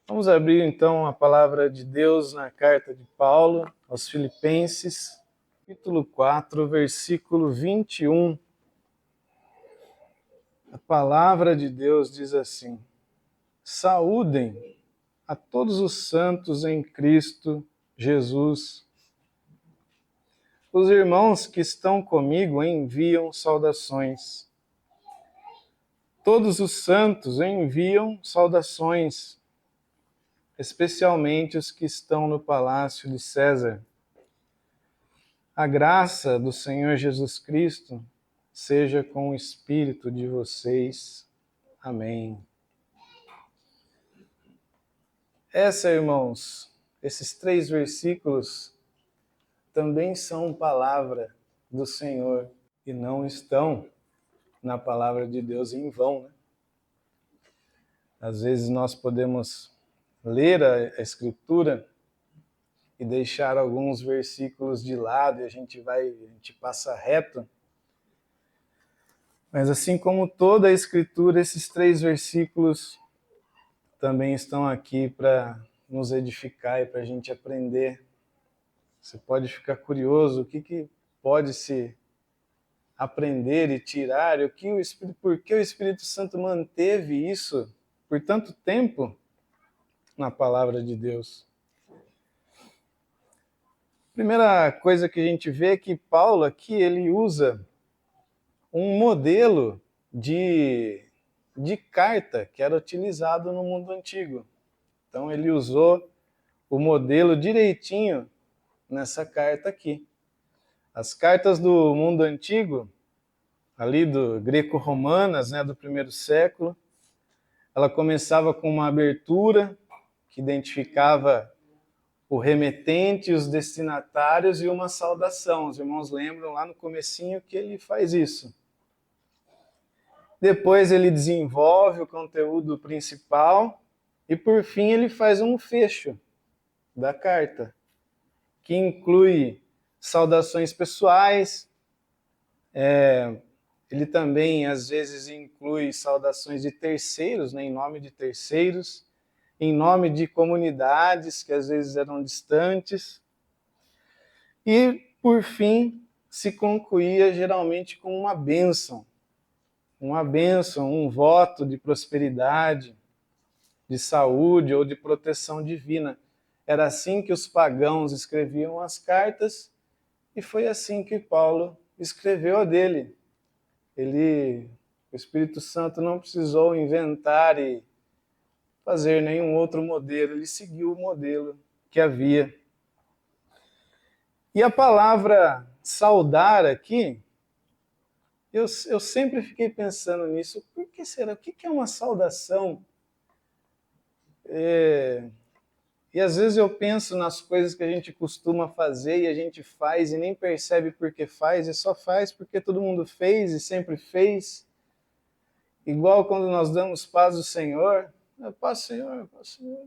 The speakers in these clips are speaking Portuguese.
Vamos abrir então a palavra de Deus na carta de Paulo aos Filipenses, capítulo 4, versículo 21. A palavra de Deus diz assim: Saúdem a todos os santos em Cristo Jesus. Os irmãos que estão comigo enviam saudações. Todos os santos enviam saudações, especialmente os que estão no palácio de César. A graça do Senhor Jesus Cristo seja com o espírito de vocês. Amém. Esses 3 versículos também são palavra do Senhor e não estão na palavra de Deus em vão, né? Às vezes nós podemos ler a Escritura e deixar alguns versículos de lado e a gente passa reto. Mas assim como toda a Escritura, esses 3 versículos também estão aqui para nos edificar e para a gente aprender. Você pode ficar curioso, o que pode se aprender e tirar, por que o Espírito Santo manteve isso por tanto tempo na palavra de Deus. Primeira coisa que a gente vê é que Paulo aqui ele usa um modelo de carta que era utilizado no mundo antigo. Então ele usou o modelo direitinho nessa carta aqui. As cartas do mundo antigo, ali do greco-romanas, né, do primeiro século, ela começava com uma abertura que identificava o remetente, os destinatários e uma saudação. Os irmãos lembram lá no comecinho que ele faz isso. Depois ele desenvolve o conteúdo principal e, por fim, ele faz um fecho da carta, que inclui saudações pessoais. Ele também, às vezes, inclui saudações de terceiros, né, em nome de terceiros, em nome de comunidades que às vezes eram distantes. E, por fim, se concluía geralmente com uma bênção, um voto de prosperidade, de saúde ou de proteção divina. Era assim que os pagãos escreviam as cartas e foi assim que Paulo escreveu a dele. O Espírito Santo não precisou inventar e fazer nenhum outro modelo, ele seguiu o modelo que havia. E a palavra saudar aqui, eu sempre fiquei pensando nisso. Por que será? O que é uma saudação? E às vezes eu penso nas coisas que a gente costuma fazer e a gente faz e nem percebe por que faz, e só faz porque todo mundo fez e sempre fez. Igual quando nós damos paz ao Senhor, paz Senhor, paz Senhor.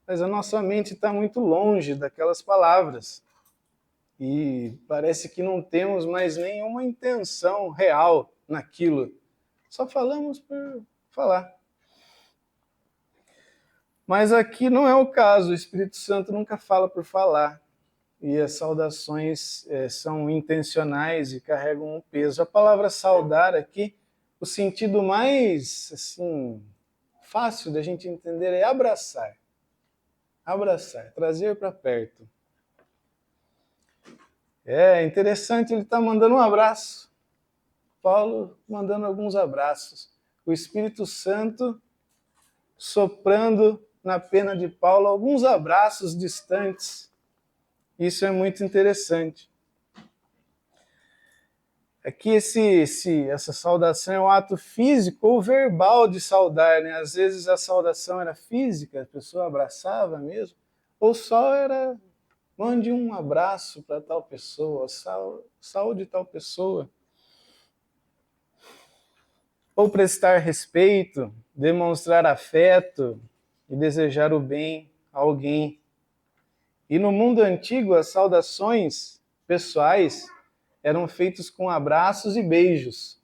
Mas a nossa mente está muito longe daquelas palavras. E parece que não temos mais nenhuma intenção real naquilo. Só falamos por falar. Mas aqui não é o caso, o Espírito Santo nunca fala por falar. E as saudações são intencionais e carregam um peso. A palavra saudar aqui, o sentido mais fácil da gente entender é abraçar. Abraçar, trazer para perto. É interessante, ele está mandando um abraço. Paulo mandando alguns abraços. O Espírito Santo soprando na pena de Paulo alguns abraços distantes. Isso é muito interessante. Aqui essa saudação é um ato físico ou verbal de saudar, né? Às vezes a saudação era física, a pessoa abraçava mesmo, ou só era mande um abraço para tal pessoa, saúde tal pessoa. Ou prestar respeito, demonstrar afeto e desejar o bem a alguém. E no mundo antigo, as saudações pessoais eram feitas com abraços e beijos.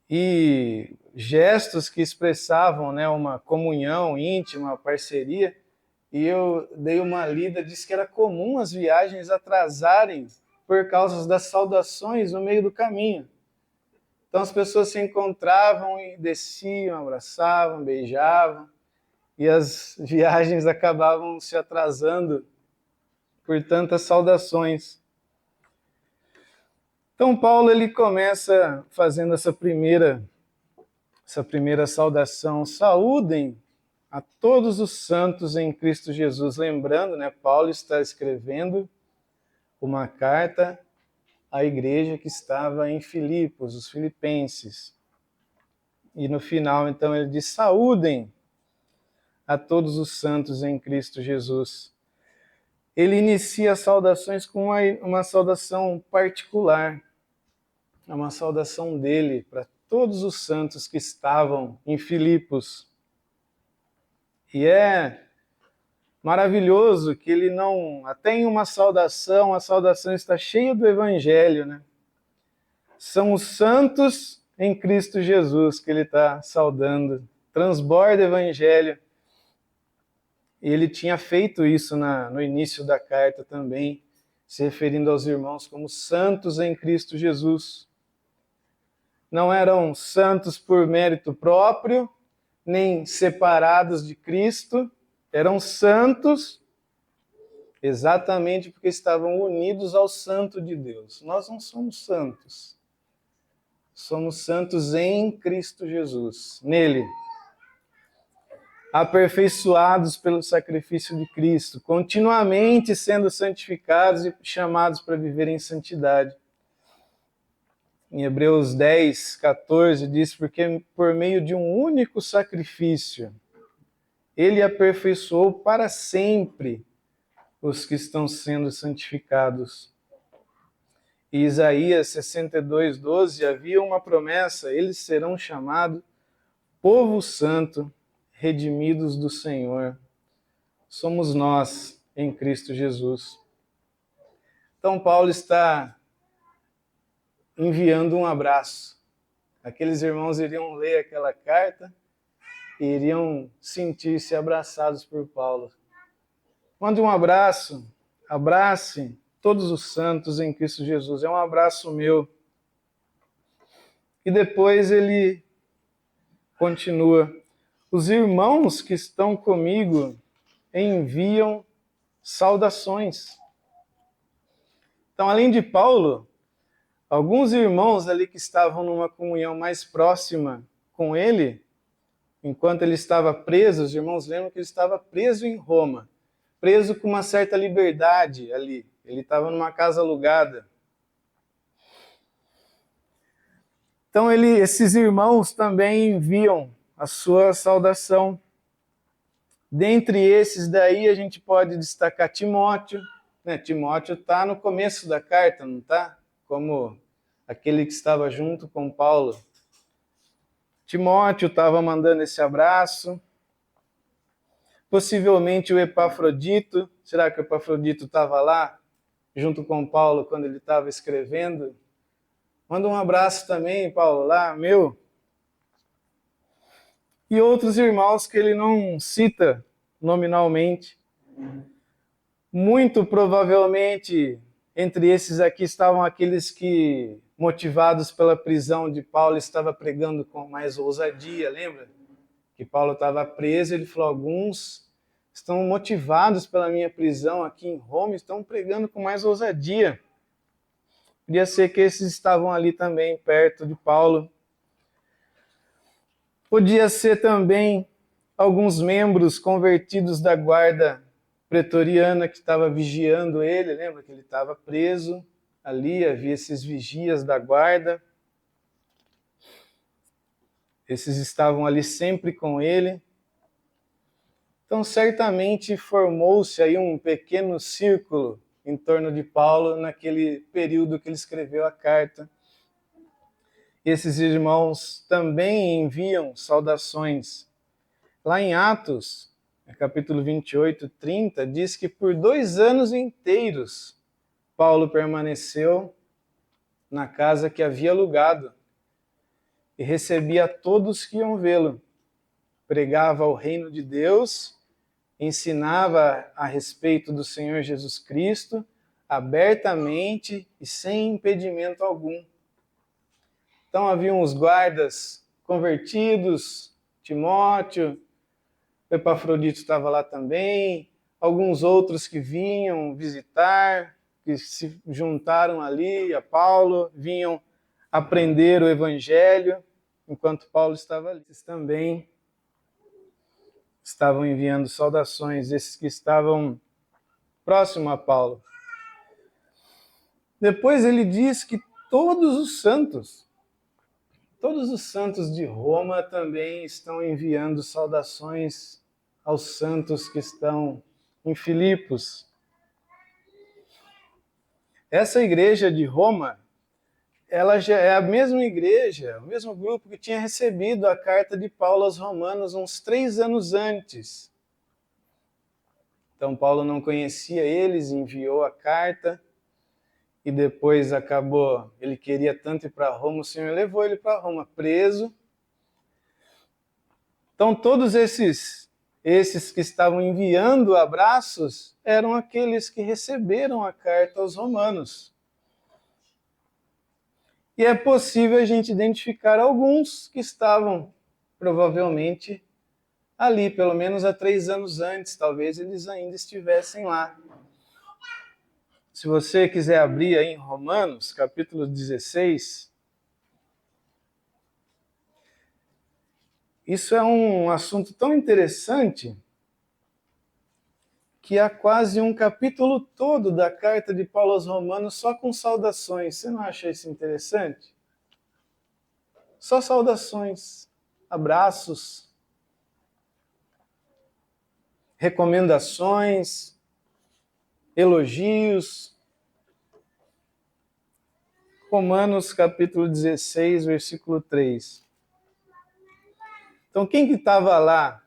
e gestos que expressavam, né, uma comunhão íntima, uma parceria. E eu dei uma lida, disse que era comum as viagens atrasarem por causa das saudações no meio do caminho. Então as pessoas se encontravam e desciam, abraçavam, beijavam, e as viagens acabavam se atrasando por tantas saudações. Então Paulo ele começa fazendo essa primeira saudação: saúdem a todos os santos em Cristo Jesus. Lembrando, né, Paulo está escrevendo uma carta à igreja que estava em Filipos, os filipenses. E no final, então, ele diz: saúdem a todos os santos em Cristo Jesus. Ele inicia as saudações com uma saudação particular, uma saudação dele para todos os santos que estavam em Filipos. E é maravilhoso que ele não... Até em uma saudação, a saudação está cheia do Evangelho, né? São os santos em Cristo Jesus que ele está saudando. Transborda o Evangelho. E ele tinha feito isso no início da carta também, se referindo aos irmãos como santos em Cristo Jesus. Não eram santos por mérito próprio, nem separados de Cristo, eram santos exatamente porque estavam unidos ao Santo de Deus. Nós não somos santos. Somos santos em Cristo Jesus, nele. Aperfeiçoados pelo sacrifício de Cristo, continuamente sendo santificados e chamados para viver em santidade. Em Hebreus 10, 14, diz: porque por meio de um único sacrifício, ele aperfeiçoou para sempre os que estão sendo santificados. Em Isaías 62, 12, havia uma promessa: eles serão chamados povo santo, redimidos do Senhor. Somos nós em Cristo Jesus. Então Paulo está enviando um abraço. Aqueles irmãos iriam ler aquela carta e iriam sentir-se abraçados por Paulo. Mande um abraço, abrace todos os santos em Cristo Jesus. É um abraço meu. E depois ele continua: os irmãos que estão comigo enviam saudações. Então, além de Paulo, alguns irmãos ali que estavam numa comunhão mais próxima com ele, enquanto ele estava preso, os irmãos lembram que ele estava preso em Roma, preso com uma certa liberdade ali. Ele estava numa casa alugada. Então, esses irmãos também enviam a sua saudação. Dentre esses daí, a gente pode destacar Timóteo. Né? Timóteo está no começo da carta, não está? Como aquele que estava junto com Paulo. Timóteo estava mandando esse abraço. Possivelmente o Epafrodito. Será que o Epafrodito estava lá, junto com Paulo, quando ele estava escrevendo? Manda um abraço também, Paulo, lá, meu. E outros irmãos que ele não cita nominalmente. Muito provavelmente, entre esses aqui estavam aqueles que, motivados pela prisão de Paulo, estavam pregando com mais ousadia, lembra? Que Paulo estava preso, ele falou: alguns estão motivados pela minha prisão aqui em Roma, estão pregando com mais ousadia. Podia ser que esses estavam ali também, perto de Paulo. Podia ser também alguns membros convertidos da guarda pretoriana que estava vigiando ele. Lembra que ele estava preso? Ali havia esses vigias da guarda. Esses estavam ali sempre com ele. Então, certamente formou-se aí um pequeno círculo em torno de Paulo naquele período que ele escreveu a carta. Esses irmãos também enviam saudações. Lá em Atos, capítulo 28, 30, diz que por 2 anos inteiros Paulo permaneceu na casa que havia alugado. e recebia todos que iam vê-lo. Pregava o reino de Deus, ensinava a respeito do Senhor Jesus Cristo, abertamente e sem impedimento algum. Então haviam os guardas convertidos, Timóteo, Epafrodito estava lá também, alguns outros que vinham visitar, que se juntaram ali a Paulo, vinham aprender o Evangelho, enquanto Paulo estava ali. Eles também estavam enviando saudações, esses que estavam próximo a Paulo. Depois ele diz que todos os santos de Roma também estão enviando saudações aos santos que estão em Filipos. Essa igreja de Roma, ela já é a mesma igreja, o mesmo grupo que tinha recebido a carta de Paulo aos Romanos uns 3 anos antes. Então Paulo não conhecia eles, enviou a carta e depois acabou, ele queria tanto ir para Roma, o Senhor levou ele para Roma, preso. Então todos esses que estavam enviando abraços eram aqueles que receberam a carta aos romanos. E é possível a gente identificar alguns que estavam provavelmente ali, pelo menos há 3 anos antes, talvez eles ainda estivessem lá. Se você quiser abrir aí em Romanos, capítulo 16, isso é um assunto tão interessante que há quase um capítulo todo da carta de Paulo aos Romanos só com saudações. Você não acha isso interessante? Só saudações, abraços, recomendações, elogios. Romanos capítulo 16, versículo 3. Então quem que estava lá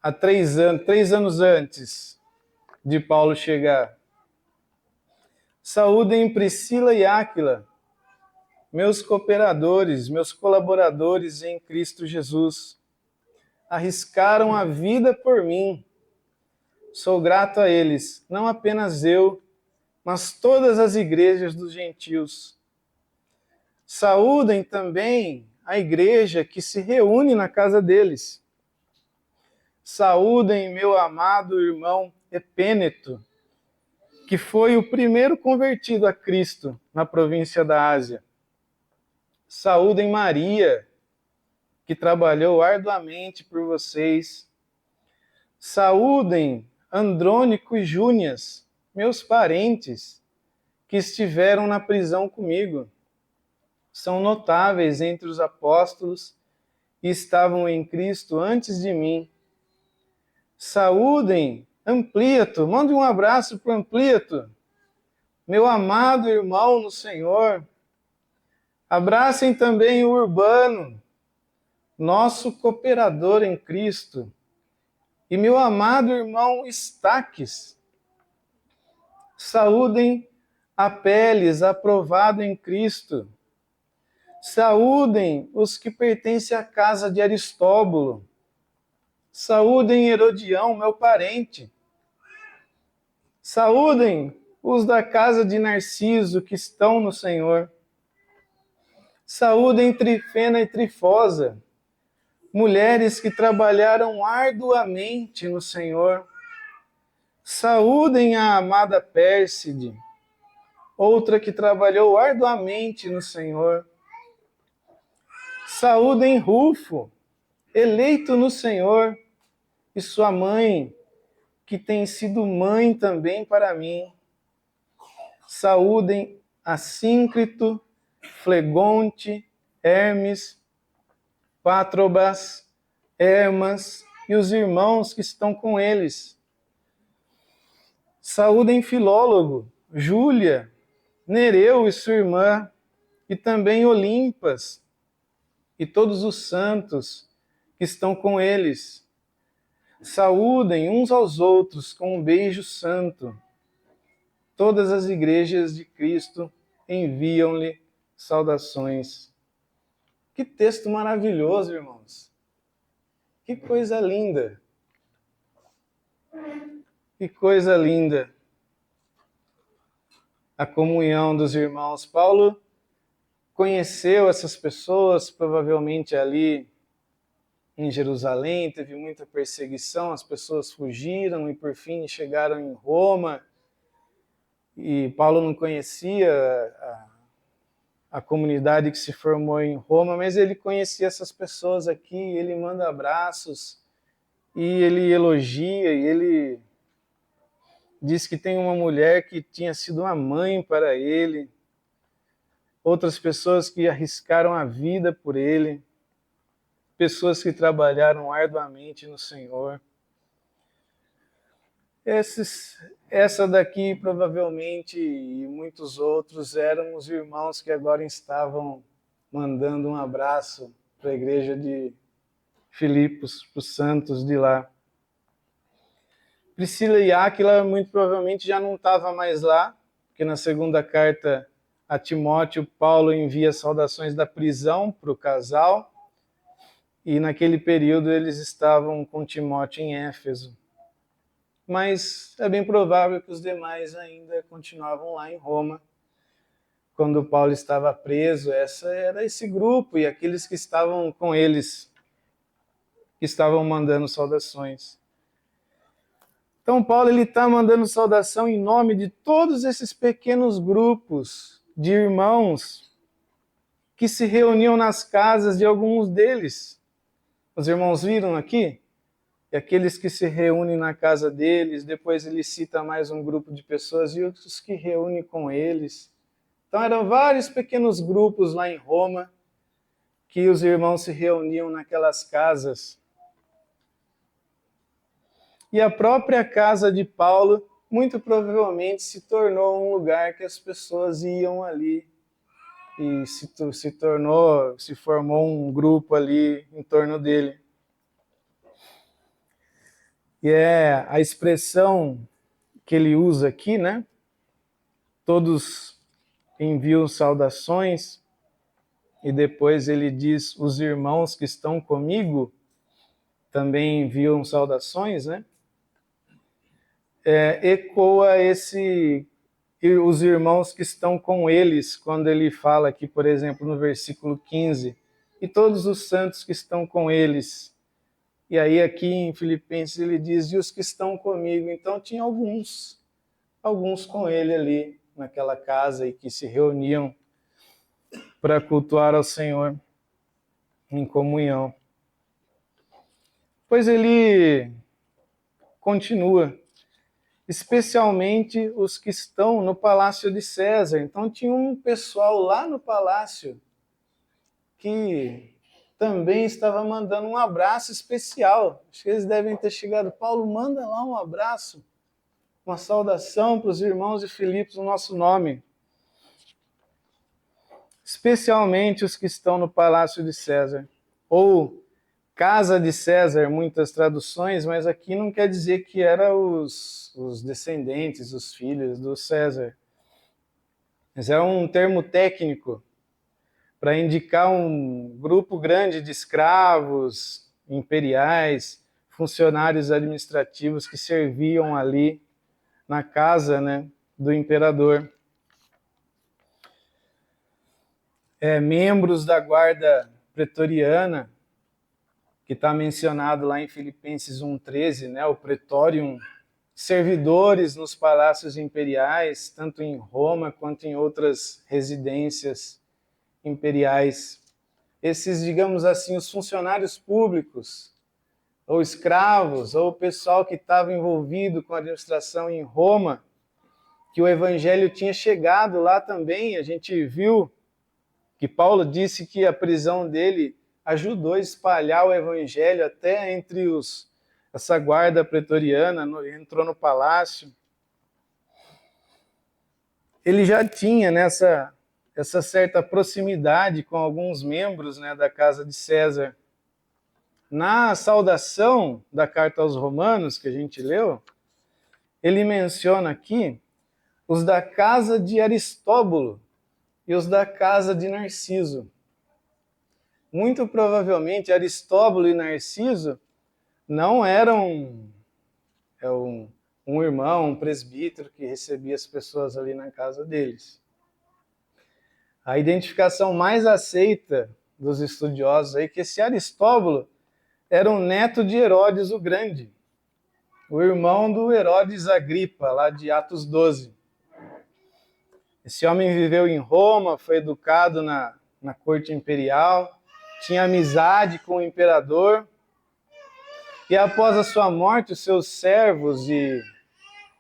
há 3 anos antes de Paulo chegar? Saúdem Priscila e Áquila, meus cooperadores, meus colaboradores em Cristo Jesus. Arriscaram a vida por mim. Sou grato a eles, não apenas eu, mas todas as igrejas dos gentios. Saúdem também a igreja que se reúne na casa deles. Saúdem meu amado irmão Epêneto, que foi o primeiro convertido a Cristo na província da Ásia. Saúdem Maria, que trabalhou arduamente por vocês. Saúdem Andrônico e Júnias, meus parentes, que estiveram na prisão comigo. São notáveis entre os apóstolos e estavam em Cristo antes de mim. Saúdem Amplíato, mande um abraço para Amplíato, meu amado irmão no Senhor. Abracem também o Urbano, nosso cooperador em Cristo, e meu amado irmão Estaques. Saúdem Apeles, aprovado em Cristo. Saúdem os que pertencem à casa de Aristóbulo. Saúdem Herodião, meu parente. Saúdem os da casa de Narciso, que estão no Senhor. Saúdem Trifena e Trifosa, mulheres que trabalharam arduamente no Senhor. Saúdem a amada Pérside, outra que trabalhou arduamente no Senhor. Saúdem Rufo, eleito no Senhor, e sua mãe, que tem sido mãe também para mim. Saúdem Assíncrito, Flegonte, Hermes, Pátrobas, Hermas e os irmãos que estão com eles. Saúdem Filólogo, Júlia, Nereu e sua irmã, e também Olimpas, e todos os santos que estão com eles. Saúdem uns aos outros com um beijo santo. Todas as igrejas de Cristo enviam-lhe saudações. Que texto maravilhoso, irmãos. Que coisa linda. Que coisa linda. A comunhão dos irmãos. Paulo conheceu essas pessoas, provavelmente ali em Jerusalém, teve muita perseguição, as pessoas fugiram e por fim chegaram em Roma. E Paulo não conhecia a comunidade que se formou em Roma, mas ele conhecia essas pessoas aqui, ele manda abraços, e ele elogia, e ele diz que tem uma mulher que tinha sido uma mãe para ele, outras pessoas que arriscaram a vida por ele, pessoas que trabalharam arduamente no Senhor. Essa daqui, provavelmente, e muitos outros, eram os irmãos que agora estavam mandando um abraço para a igreja de Filipos, para os santos de lá. Priscila e Áquila, muito provavelmente, já não estavam mais lá, porque na segunda carta a Timóteo, Paulo envia saudações da prisão para o casal, e naquele período eles estavam com Timóteo em Éfeso. Mas é bem provável que os demais ainda continuavam lá em Roma. Quando Paulo estava preso, era esse grupo e aqueles que estavam com eles, que estavam mandando saudações. Então Paulo está mandando saudação em nome de todos esses pequenos grupos de irmãos que se reuniam nas casas de alguns deles. Os irmãos viram aqui? E aqueles que se reúnem na casa deles, depois ele cita mais um grupo de pessoas e outros que reúnem com eles. Então eram vários pequenos grupos lá em Roma que os irmãos se reuniam naquelas casas. E a própria casa de Paulo, muito provavelmente, se tornou um lugar que as pessoas iam ali e se formou um grupo ali em torno dele. E é a expressão que ele usa aqui, né? Todos enviam saudações, e depois ele diz, os irmãos que estão comigo também enviam saudações, né? Ecoa os irmãos que estão com eles, quando ele fala aqui, por exemplo, no versículo 15, e todos os santos que estão com eles. E aí aqui em Filipenses ele diz, e os que estão comigo. Então tinha alguns com ele ali naquela casa e que se reuniam para cultuar ao Senhor em comunhão. Pois ele continua, especialmente os que estão no palácio de César. Então tinha um pessoal lá no palácio que também estava mandando um abraço especial. Acho que eles devem ter chegado, Paulo, manda lá um abraço, uma saudação para os irmãos de Filipos no nosso nome. Especialmente os que estão no palácio de César, ou casa de César, muitas traduções, mas aqui não quer dizer que eram os descendentes, os filhos do César. Mas é um termo técnico para indicar um grupo grande de escravos imperiais, funcionários administrativos que serviam ali na casa, né, do imperador. Membros da guarda pretoriana, que está mencionado lá em Filipenses 1,13, né, o pretorium, servidores nos palácios imperiais, tanto em Roma quanto em outras residências imperiais. Esses, digamos assim, os funcionários públicos, ou escravos, ou o pessoal que estava envolvido com a administração em Roma, que o evangelho tinha chegado lá também. A gente viu que Paulo disse que a prisão dele ajudou a espalhar o evangelho até entre essa guarda pretoriana, entrou no palácio. Ele já tinha essa certa proximidade com alguns membros, né, da casa de César. Na saudação da carta aos Romanos, que a gente leu, ele menciona aqui os da casa de Aristóbulo e os da casa de Narciso. muito provavelmente Aristóbulo e Narciso não eram um irmão, um presbítero que recebia as pessoas ali na casa deles. A identificação mais aceita dos estudiosos aí é que esse Aristóbulo era um neto de Herodes o Grande, o irmão do Herodes Agripa, lá de Atos 12. Esse homem viveu em Roma, foi educado na corte imperial, tinha amizade com o imperador, e após a sua morte, os seus servos, e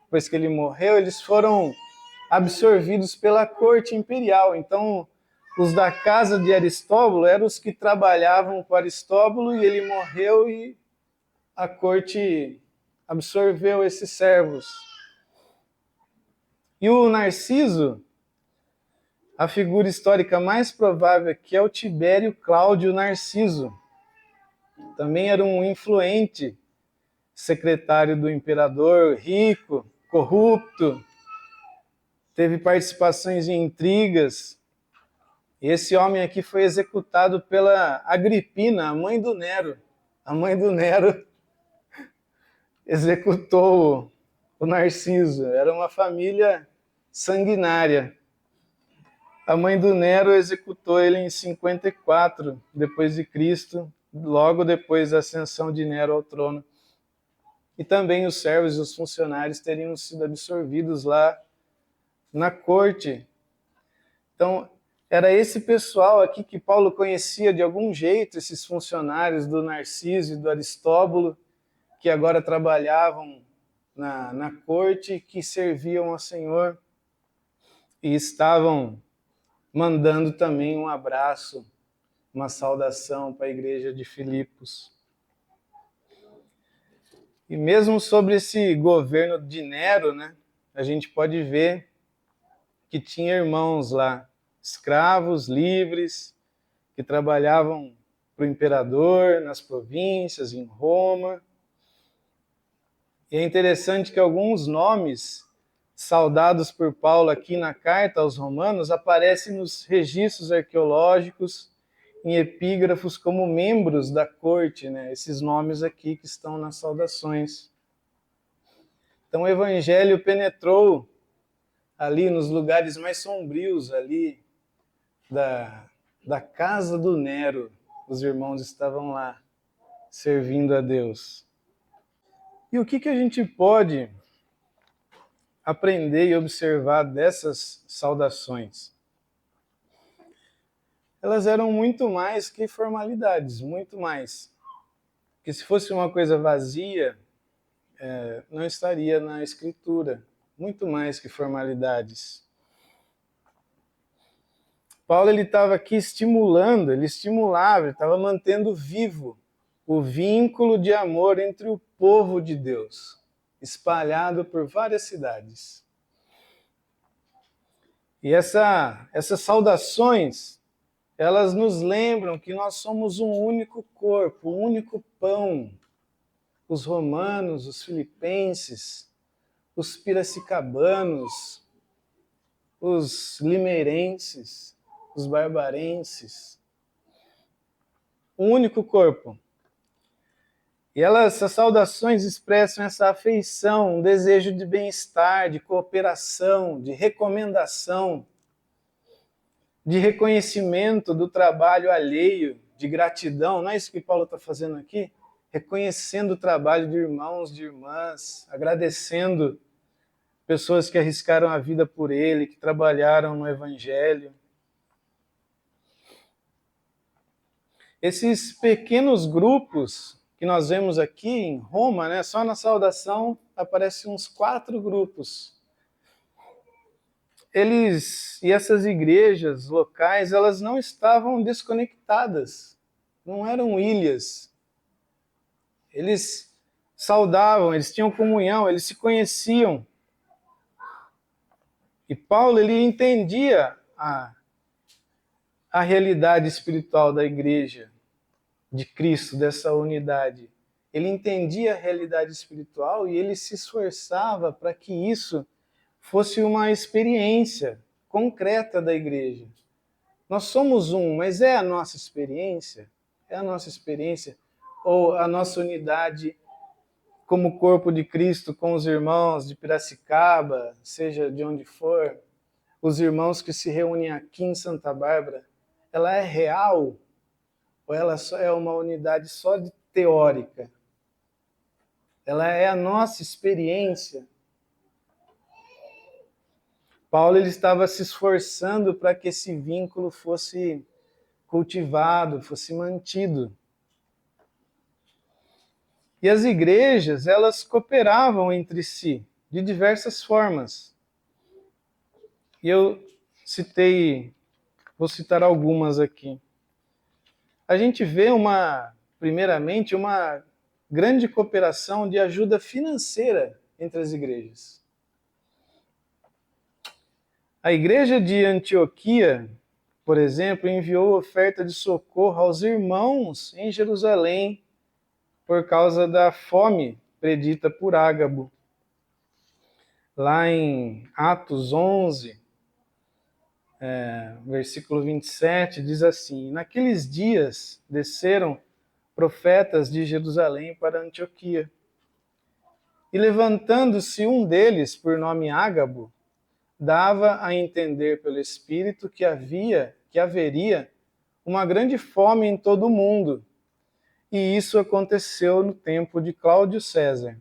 depois que ele morreu, eles foram absorvidos pela corte imperial. Então, os da casa de Aristóbulo eram os que trabalhavam com Aristóbulo, e ele morreu e a corte absorveu esses servos. E o Narciso, a figura histórica mais provável aqui é o Tibério Cláudio Narciso. Também era um influente secretário do imperador, rico, corrupto, teve participações em intrigas. Esse homem aqui foi executado pela Agripina, a mãe do Nero. A mãe do Nero executou o Narciso. Era uma família sanguinária. A mãe do Nero executou ele em 54 depois de Cristo, logo depois da ascensão de Nero ao trono. E também os servos e os funcionários teriam sido absorvidos lá na corte. Então, era esse pessoal aqui que Paulo conhecia de algum jeito, esses funcionários do Narciso e do Aristóbulo, que agora trabalhavam na corte, que serviam ao Senhor e estavam mandando também um abraço, uma saudação para a igreja de Filipos. E mesmo sobre esse governo de Nero, né, a gente pode ver que tinha irmãos lá, escravos, livres, que trabalhavam para o imperador nas províncias, em Roma. E é interessante que alguns nomes saudados por Paulo aqui na carta aos Romanos aparecem nos registros arqueológicos, em epígrafos como membros da corte, né? Esses nomes aqui que estão nas saudações. Então o evangelho penetrou ali nos lugares mais sombrios ali da casa do Nero. Os irmãos estavam lá servindo a Deus. E o que a gente pode aprender e observar dessas saudações? Elas eram muito mais que formalidades, muito mais. Porque se fosse uma coisa vazia, não estaria na Escritura. Muito mais que formalidades. Paulo estava aqui estimulando, ele estimulava, ele estava mantendo vivo o vínculo de amor entre o povo de Deus, espalhado por várias cidades. E essas saudações, elas nos lembram que nós somos um único corpo, um único pão. Os romanos, os filipenses, os piracicabanos, os limeirenses, os barbarenses. Um único corpo. E essas saudações expressam essa afeição, um desejo de bem-estar, de cooperação, de recomendação, de reconhecimento do trabalho alheio, de gratidão. Não é isso que Paulo está fazendo aqui? Reconhecendo o trabalho de irmãos, de irmãs, agradecendo pessoas que arriscaram a vida por ele, que trabalharam no Evangelho. Esses pequenos grupos que nós vemos aqui em Roma, né, só na saudação aparecem uns 4 grupos. E essas igrejas locais, elas não estavam desconectadas, não eram ilhas. Eles saudavam, eles tinham comunhão, eles se conheciam. E Paulo, ele entendia a realidade espiritual da igreja, de Cristo, dessa unidade. Ele entendia a realidade espiritual e ele se esforçava para que isso fosse uma experiência concreta da igreja. Nós somos um, mas é a nossa experiência? É a nossa experiência? Ou a nossa unidade como corpo de Cristo com os irmãos de Piracicaba, seja de onde for, os irmãos que se reúnem aqui em Santa Bárbara, ela é real? Ou ela só é uma unidade só de teórica? Ela é a nossa experiência? Paulo ele estava se esforçando para que esse vínculo fosse cultivado, fosse mantido. E as igrejas, elas cooperavam entre si de diversas formas. E eu vou citar algumas aqui. A gente vê primeiramente, uma grande cooperação de ajuda financeira entre as igrejas. A igreja de Antioquia, por exemplo, enviou oferta de socorro aos irmãos em Jerusalém por causa da fome predita por Ágabo. Lá em Atos 11, versículo 27, diz assim: naqueles dias desceram profetas de Jerusalém para Antioquia. E levantando-se um deles, por nome Ágabo, dava a entender pelo Espírito que haveria uma grande fome em todo o mundo. E isso aconteceu no tempo de Cláudio César.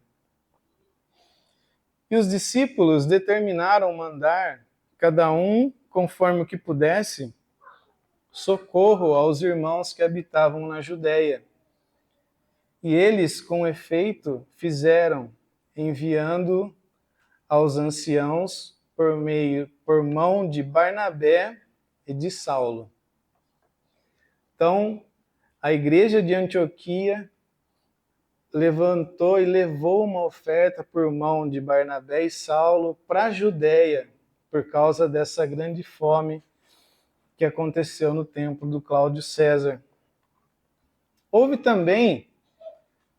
E os discípulos determinaram mandar, cada um conforme o que pudesse, socorro aos irmãos que habitavam na Judéia. E eles, com efeito, fizeram, enviando aos anciãos por mão de Barnabé e de Saulo. Então, a igreja de Antioquia levantou e levou uma oferta por mão de Barnabé e Saulo para a Judéia, por causa dessa grande fome que aconteceu no tempo do Cláudio César. Houve também,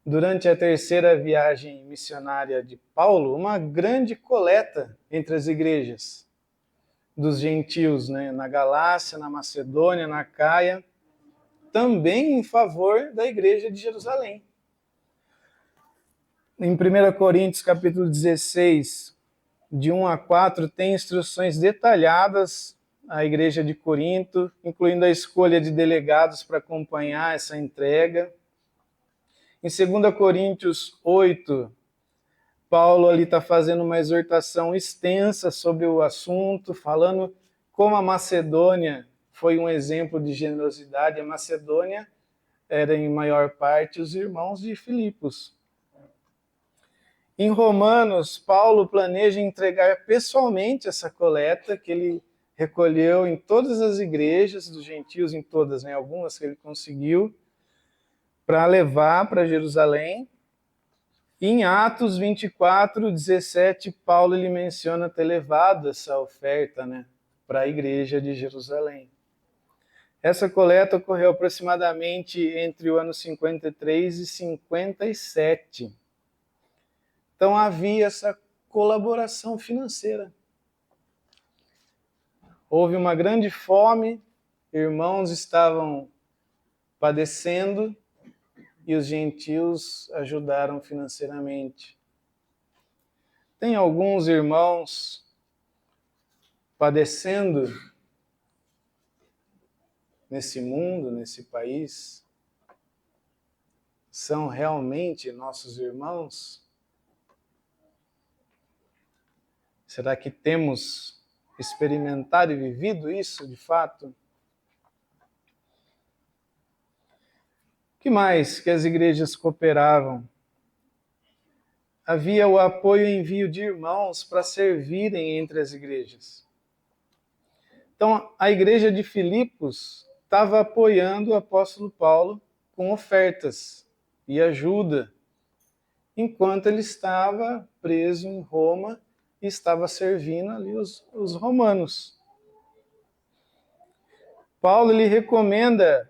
durante a terceira viagem missionária de Paulo, uma grande coleta entre as igrejas dos gentios, né? Na Galácia, na Macedônia, na Caia, também em favor da igreja de Jerusalém. Em 1 Coríntios capítulo 16, de 1 a 4, tem instruções detalhadas à igreja de Corinto, incluindo a escolha de delegados para acompanhar essa entrega. Em 2 Coríntios 8, Paulo ali está fazendo uma exortação extensa sobre o assunto, falando como a Macedônia foi um exemplo de generosidade. A Macedônia era, em maior parte, os irmãos de Filipos. Em Romanos, Paulo planeja entregar pessoalmente essa coleta que ele recolheu em todas as igrejas dos gentios, em todas, né? Algumas que ele conseguiu, para levar para Jerusalém. Em Atos 24, 17, Paulo ele menciona ter levado essa oferta, né, para a igreja de Jerusalém. Essa coleta ocorreu aproximadamente entre o ano 53 e 57. Então havia essa colaboração financeira. Houve uma grande fome, irmãos estavam padecendo e os gentios ajudaram financeiramente. Tem alguns irmãos padecendo nesse mundo, nesse país? São realmente nossos irmãos? Será que temos experimentado e vivido isso de fato? O que mais que as igrejas cooperavam? Havia o apoio e envio de irmãos para servirem entre as igrejas. Então, a igreja de Filipos estava apoiando o apóstolo Paulo com ofertas e ajuda, enquanto ele estava preso em Roma e estava servindo ali os romanos. Paulo lhe recomenda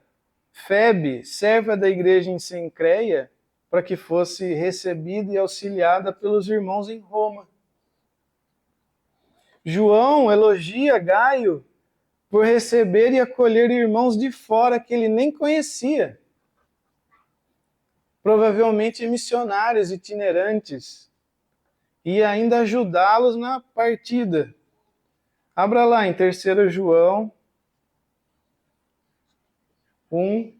Febe, serva da igreja em Cencreia, para que fosse recebida e auxiliada pelos irmãos em Roma. João elogia Gaio por receber e acolher irmãos de fora que ele nem conhecia. Provavelmente missionários itinerantes, e ainda ajudá-los na partida. Abra lá em 3 João 1,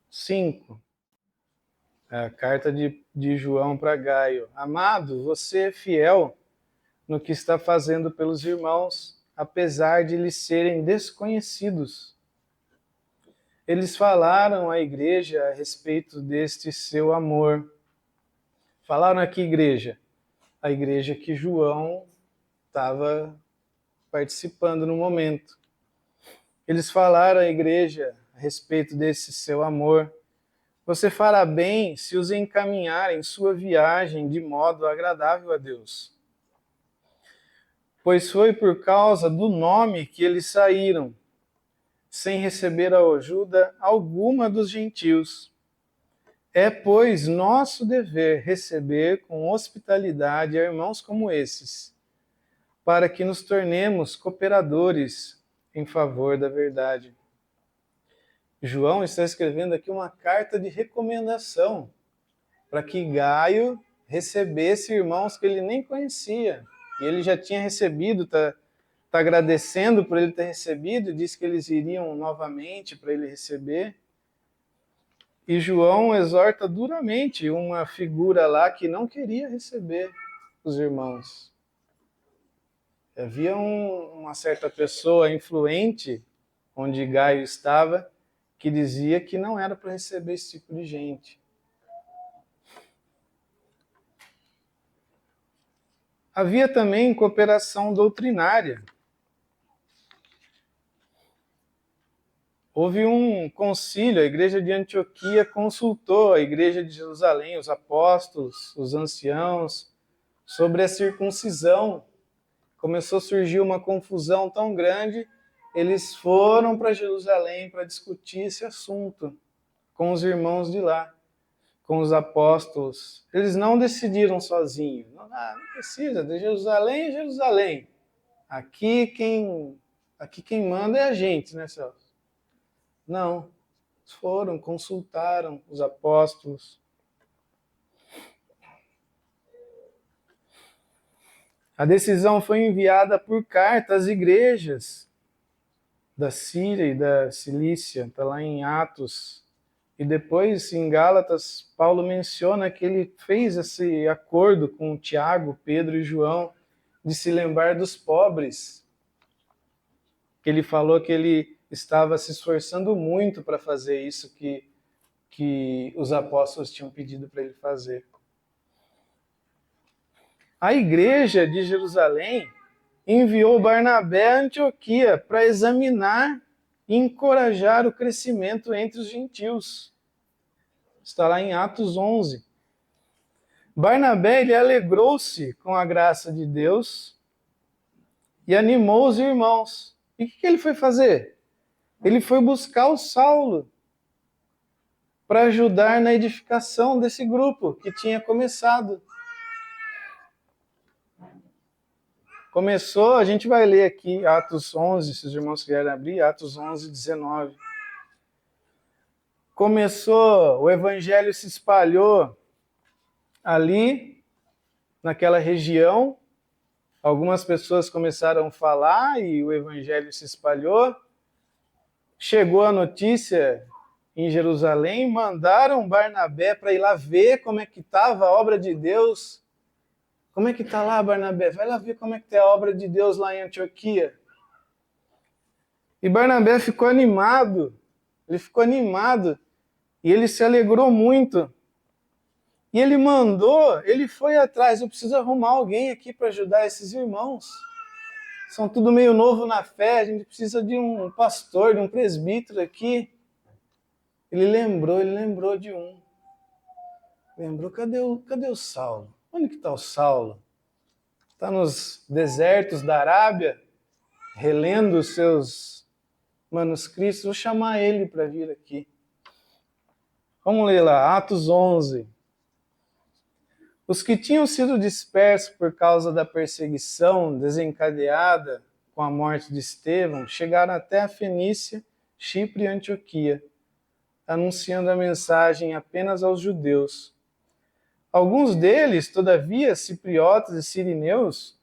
5. A carta de João para Gaio. Amado, você é fiel no que está fazendo pelos irmãos, apesar de lhes serem desconhecidos. Eles falaram à igreja a respeito deste seu amor. Falaram aqui, igreja? A igreja que João estava participando no momento. Eles falaram à igreja a respeito desse seu amor. Você fará bem se os encaminhar em sua viagem de modo agradável a Deus. Pois foi por causa do nome que eles saíram, sem receber a ajuda alguma dos gentios. É, pois, nosso dever receber com hospitalidade irmãos como esses, para que nos tornemos cooperadores em favor da verdade. João está escrevendo aqui uma carta de recomendação para que Gaio recebesse irmãos que ele nem conhecia. E ele já tinha recebido, está agradecendo por ele ter recebido, disse que eles iriam novamente para ele receber. E João exorta duramente uma figura lá que não queria receber os irmãos. Havia uma certa pessoa influente, onde Gaio estava, que dizia que não era para receber esse tipo de gente. Havia também cooperação doutrinária. Houve um concílio, a igreja de Antioquia consultou a igreja de Jerusalém, os apóstolos, os anciãos, sobre a circuncisão. Começou a surgir uma confusão tão grande, eles foram para Jerusalém para discutir esse assunto com os irmãos de lá, com os apóstolos. Eles não decidiram sozinhos. Não precisa, de Jerusalém é Jerusalém. Aqui quem manda é a gente, né, Celso? Não, foram, consultaram os apóstolos. A decisão foi enviada por carta às igrejas da Síria e da Cilícia, está lá em Atos. E depois, em Gálatas, Paulo menciona que ele fez esse acordo com Tiago, Pedro e João, de se lembrar dos pobres. Que ele falou que ele estava se esforçando muito para fazer isso que os apóstolos tinham pedido para ele fazer. A igreja de Jerusalém enviou Barnabé a Antioquia para examinar e encorajar o crescimento entre os gentios. Está lá em Atos 11. Barnabé ele alegrou-se com a graça de Deus e animou os irmãos. E o que ele foi fazer? Ele foi buscar o Saulo para ajudar na edificação desse grupo que tinha começado. Começou, a gente vai ler aqui Atos 11, se os irmãos quiserem abrir, Atos 11, 19. Começou, o evangelho se espalhou ali, naquela região. Algumas pessoas começaram a falar e o evangelho se espalhou. Chegou a notícia em Jerusalém, mandaram Barnabé para ir lá ver como é que estava a obra de Deus. Como é que está lá, Barnabé? Vai lá ver como é que está a obra de Deus lá em Antioquia. E Barnabé ficou animado. Ele ficou animado. E ele se alegrou muito. E ele foi atrás. Eu preciso arrumar alguém aqui para ajudar esses irmãos. São tudo meio novo na fé. A gente precisa de um pastor, de um presbítero aqui. Ele lembrou de um. Lembrou, cadê o Saulo? Onde que está o Saulo? Está nos desertos da Arábia, relendo os seus manuscritos. Vou chamar ele para vir aqui. Vamos ler lá, Atos 11. Os que tinham sido dispersos por causa da perseguição desencadeada com a morte de Estevão, chegaram até a Fenícia, Chipre e Antioquia, anunciando a mensagem apenas aos judeus. Alguns deles, todavia, cipriotas e sirineus,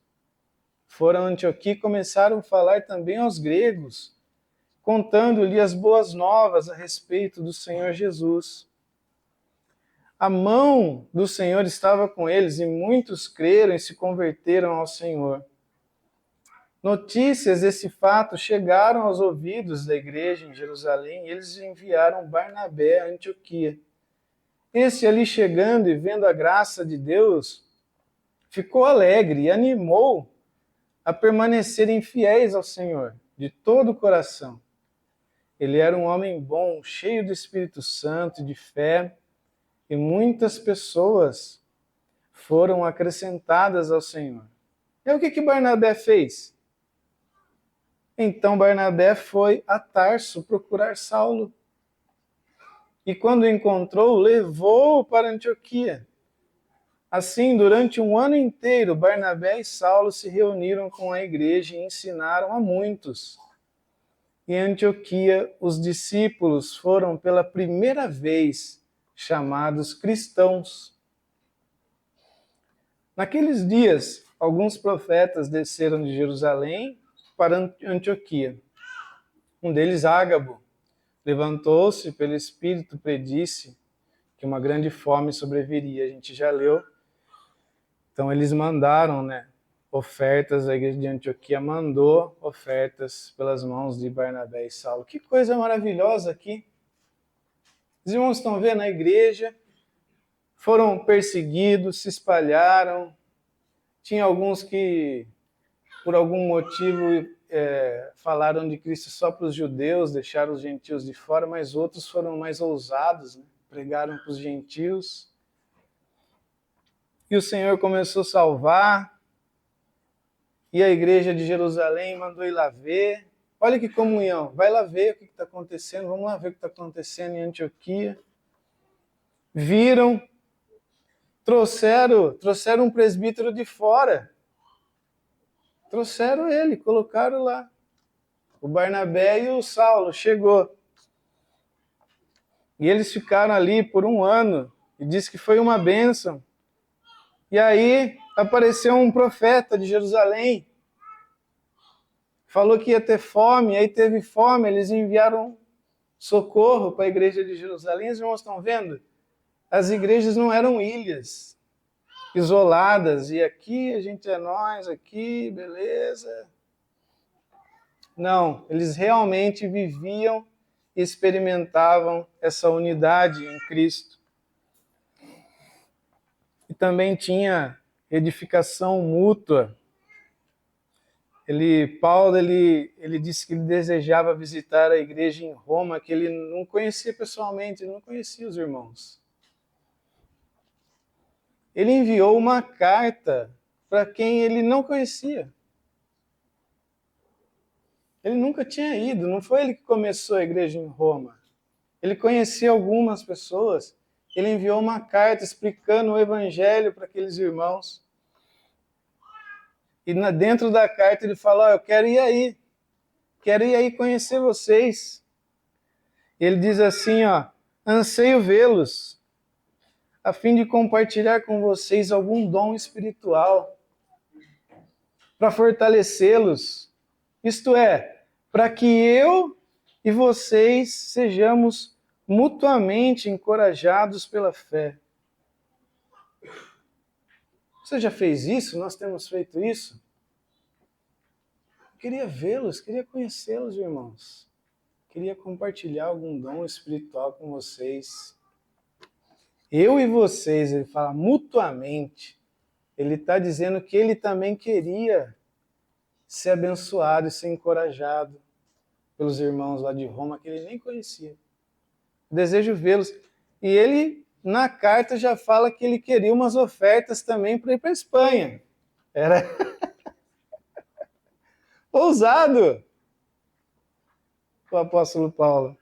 foram a Antioquia e começaram a falar também aos gregos, contando-lhe as boas novas a respeito do Senhor Jesus. A mão do Senhor estava com eles e muitos creram e se converteram ao Senhor. Notícias desse fato chegaram aos ouvidos da igreja em Jerusalém e eles enviaram Barnabé a Antioquia. Este ali chegando e vendo a graça de Deus, ficou alegre e animou a permanecerem fiéis ao Senhor de todo o coração. Ele era um homem bom, cheio do Espírito Santo e de fé, e muitas pessoas foram acrescentadas ao Senhor. E o que Barnabé fez? Então Barnabé foi a Tarso procurar Saulo. E quando o encontrou, levou-o para Antioquia. Assim, durante um ano inteiro, Barnabé e Saulo se reuniram com a igreja e ensinaram a muitos. Em Antioquia, os discípulos foram pela primeira vez chamados cristãos. Naqueles dias, alguns profetas desceram de Jerusalém para Antioquia. Um deles, Ágabo, levantou-se pelo Espírito, predisse que uma grande fome sobreviria. A gente já leu. Então eles mandaram, ofertas, a igreja de Antioquia mandou ofertas pelas mãos de Barnabé e Saulo. Que coisa maravilhosa aqui. Os irmãos estão vendo a igreja, foram perseguidos, se espalharam. Tinha alguns que, por algum motivo, falaram de Cristo só para os judeus, deixaram os gentios de fora, mas outros foram mais ousados, pregaram para os gentios. E o Senhor começou a salvar, e a igreja de Jerusalém mandou ir lá ver. Olha que comunhão, vai lá ver o que está acontecendo, vamos lá ver o que está acontecendo em Antioquia. Viram, trouxeram um presbítero de fora. Trouxeram ele, colocaram lá. O Barnabé e o Saulo chegou. E eles ficaram ali por um ano, e disse que foi uma bênção. E aí apareceu um profeta de Jerusalém, falou que ia ter fome, aí teve fome, eles enviaram socorro para a igreja de Jerusalém. Os irmãos estão vendo? As igrejas não eram ilhas isoladas, e aqui a gente é nós, aqui, beleza. Não, eles realmente viviam e experimentavam essa unidade em Cristo. E também tinha edificação mútua. Paulo disse que ele desejava visitar a igreja em Roma, que ele não conhecia pessoalmente, ele não conhecia os irmãos. Ele enviou uma carta para quem ele não conhecia. Ele nunca tinha ido, não foi ele que começou a igreja em Roma. Ele conhecia algumas pessoas, ele enviou uma carta explicando o evangelho para aqueles irmãos. E dentro da carta ele fala, eu quero ir aí conhecer vocês. Ele diz assim, anseio vê-los, a fim de compartilhar com vocês algum dom espiritual, para fortalecê-los, isto é, para que eu e vocês sejamos mutuamente encorajados pela fé. Você já fez isso? Nós temos feito isso? Eu queria vê-los, queria conhecê-los, irmãos. Queria compartilhar algum dom espiritual com vocês. Eu e vocês, ele fala mutuamente. Ele está dizendo que ele também queria ser abençoado e ser encorajado pelos irmãos lá de Roma, que ele nem conhecia. Desejo vê-los. E ele, na carta, já fala que ele queria umas ofertas também para ir para a Espanha. Era ousado o apóstolo Paulo.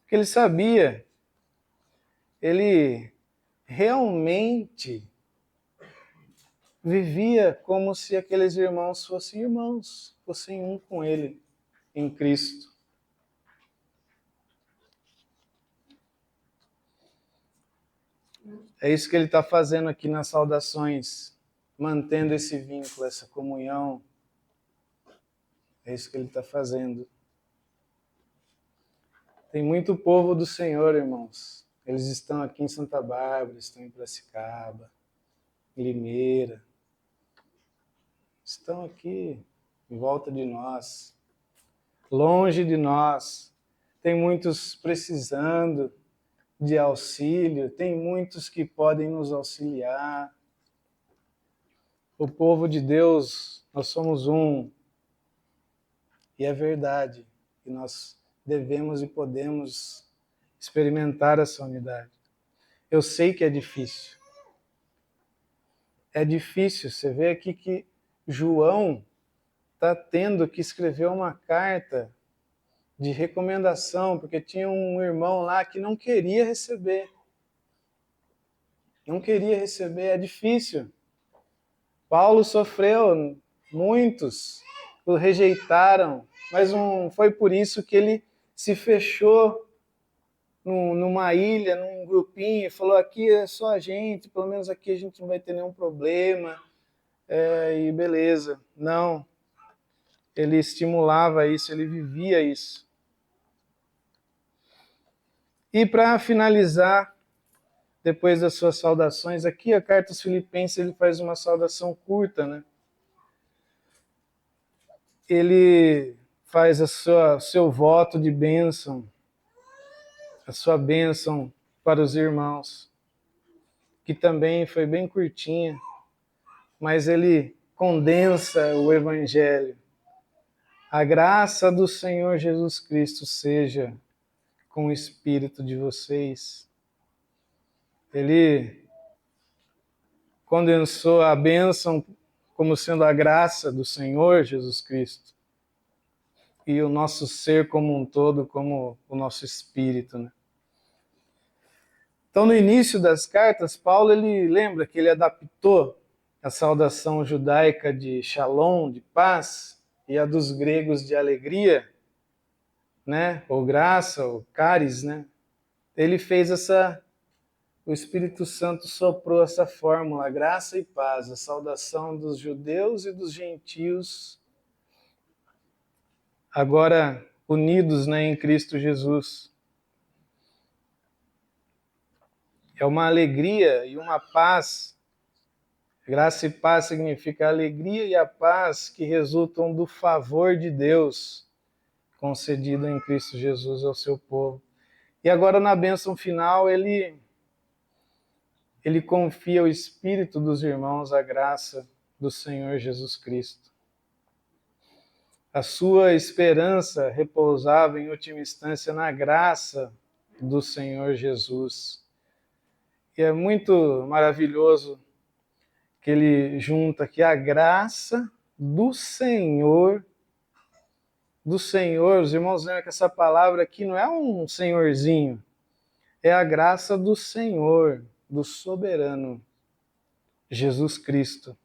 Porque ele sabia, ele realmente vivia como se aqueles irmãos fossem irmãos, fossem um com ele em Cristo. É isso que ele está fazendo aqui nas saudações, mantendo esse vínculo, essa comunhão. É isso que ele está fazendo. Tem muito povo do Senhor, irmãos. Eles estão aqui em Santa Bárbara, estão em Piracicaba, em Limeira. Estão aqui em volta de nós, longe de nós. Tem muitos precisando de auxílio, tem muitos que podem nos auxiliar. O povo de Deus, nós somos um. E é verdade. E nós devemos e podemos experimentar essa unidade. Eu sei que é difícil. É difícil. Você vê aqui que João está tendo que escrever uma carta de recomendação, porque tinha um irmão lá que não queria receber. Não queria receber, é difícil. Paulo sofreu, muitos o rejeitaram, mas não foi por isso que ele se fechou numa ilha, num grupinho, e falou: aqui é só a gente, pelo menos aqui a gente não vai ter nenhum problema, e beleza. Não, ele estimulava isso, ele vivia isso. E para finalizar, depois das suas saudações, aqui a carta aos Filipenses ele faz uma saudação curta, né? Ele faz o seu voto de bênção, a sua bênção para os irmãos, que também foi bem curtinha, mas ele condensa o Evangelho. A graça do Senhor Jesus Cristo seja com o espírito de vocês. Ele condensou a bênção como sendo a graça do Senhor Jesus Cristo e o nosso ser como um todo, como o nosso espírito, né? Então, no início das cartas, Paulo ele lembra que ele adaptou a saudação judaica de shalom, de paz, e a dos gregos de alegria, né? Ou graça, ou caris, né? Ele fez o Espírito Santo soprou essa fórmula, graça e paz, a saudação dos judeus e dos gentios, agora unidos, né, em Cristo Jesus. É uma alegria e uma paz. Graça e paz significa a alegria e a paz que resultam do favor de Deus concedido em Cristo Jesus ao seu povo. E agora na bênção final ele confia o espírito dos irmãos à graça do Senhor Jesus Cristo. A sua esperança repousava em última instância na graça do Senhor Jesus. E é muito maravilhoso que ele junta aqui a graça do Senhor. Os irmãos lembram que essa palavra aqui não é um senhorzinho, é a graça do Senhor, do soberano, Jesus Cristo.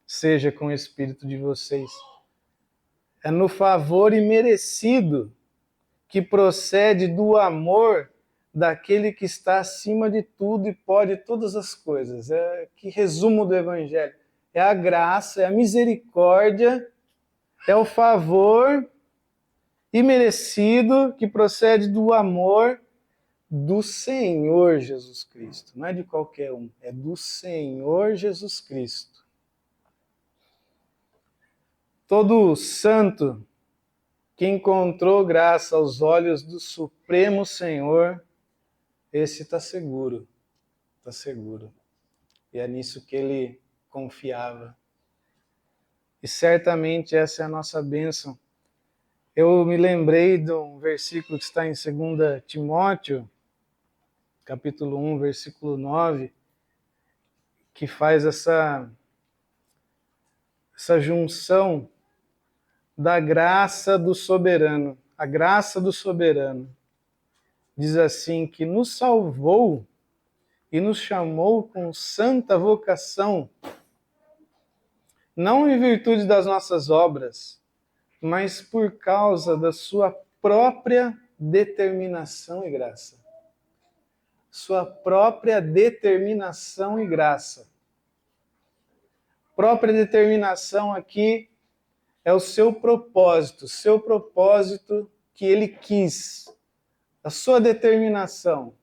Seja com o espírito de vocês. É no favor imerecido que procede do amor daquele que está acima de tudo e pode todas as coisas. Que resumo do Evangelho. É a graça, é a misericórdia, é o favor imerecido que procede do amor do Senhor Jesus Cristo. Não é de qualquer um, é do Senhor Jesus Cristo. Todo santo que encontrou graça aos olhos do Supremo Senhor, esse está seguro. Está seguro. E é nisso que ele confiava. E certamente essa é a nossa bênção. Eu me lembrei de um versículo que está em 2 Timóteo, capítulo 1, versículo 9, que faz essa junção da graça do soberano. A graça do soberano diz assim, que nos salvou e nos chamou com santa vocação, não em virtude das nossas obras, mas por causa da sua própria determinação e graça. Sua própria determinação e graça. Própria determinação aqui é o seu propósito que ele quis, a sua determinação.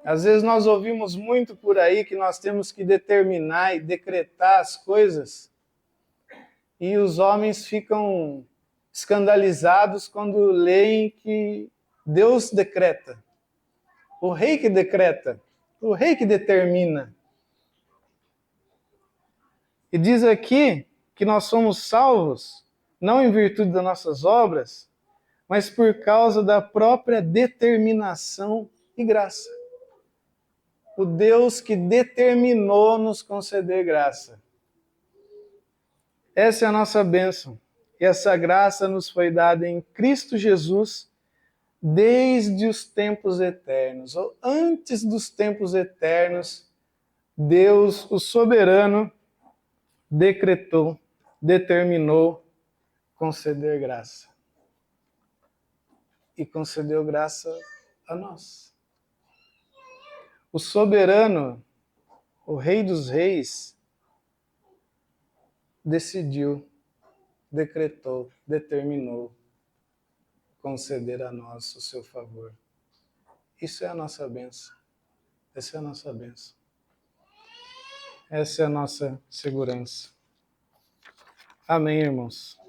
Às vezes nós ouvimos muito por aí que nós temos que determinar e decretar as coisas, e os homens ficam escandalizados quando leem que Deus decreta. O rei que decreta, o rei que determina. E diz aqui que nós somos salvos, não em virtude das nossas obras, mas por causa da própria determinação e graça. O Deus que determinou nos conceder graça. Essa é a nossa bênção. E essa graça nos foi dada em Cristo Jesus desde os tempos eternos, ou antes dos tempos eternos. Deus, o soberano, decretou, determinou conceder graça. E concedeu graça a nós. O soberano, o Rei dos Reis, decidiu, decretou, determinou conceder a nós o seu favor. Isso é a nossa bênção. Essa é a nossa bênção. Essa é a nossa segurança. Amém, irmãos?